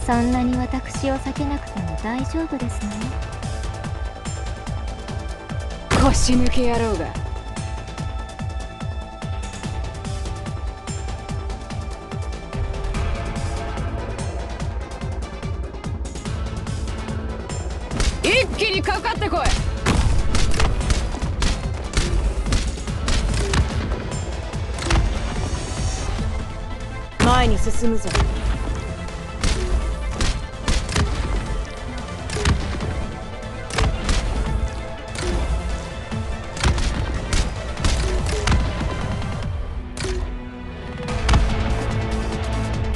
そんなに私を避けなくても大丈夫ですね。腰抜け野郎が。一気にかかってこい。前に進むぞ。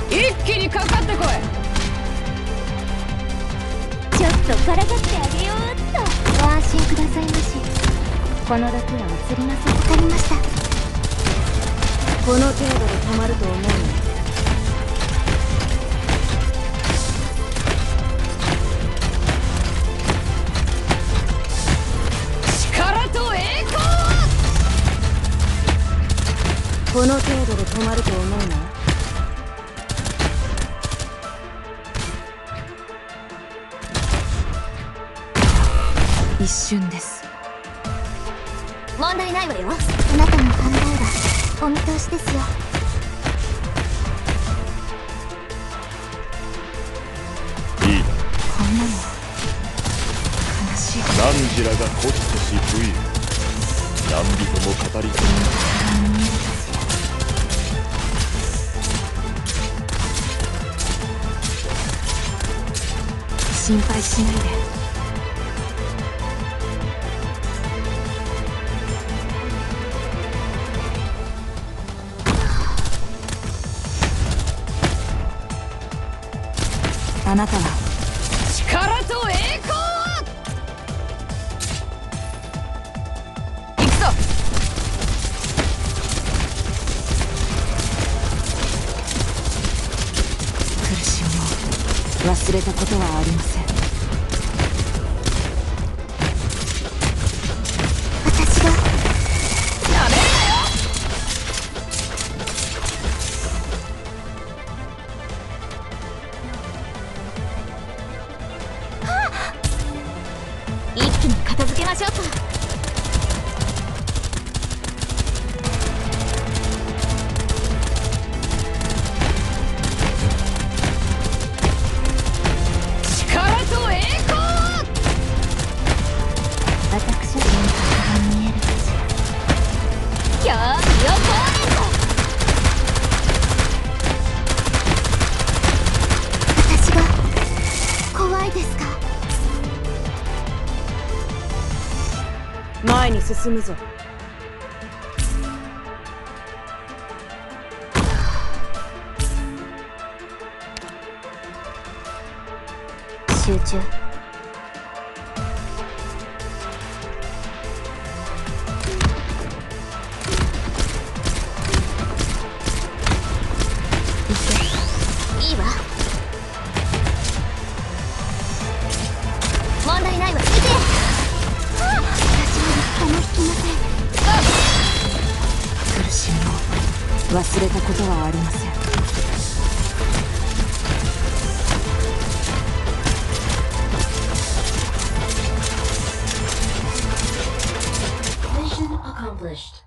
一気にかかってこい。ちょっとからかってあげようっと。ご安心くださいまし。この毒は移りません。わかりました。この程度で止まると思うの？力と栄光。この程度で止まると思うな。一瞬です。問題ないわよ。あなたの考えはお見通しですよ。いいな。こんなの悲しい。汝らがコストし不意、何人も語り継ぎ心配しないで。あなたは力と栄光を。行くぞ。苦しみを忘れたことはありません。私が。やめるなよ。一気に片付けましょうか。力と栄光を。私の顔が見えるかしら。興味を私が怖いですか？前に進むぞ。集中。いいわ。問題ないわ。見て。私は一歩も引きません。苦しみを忘れたことはありません。Mission accomplished.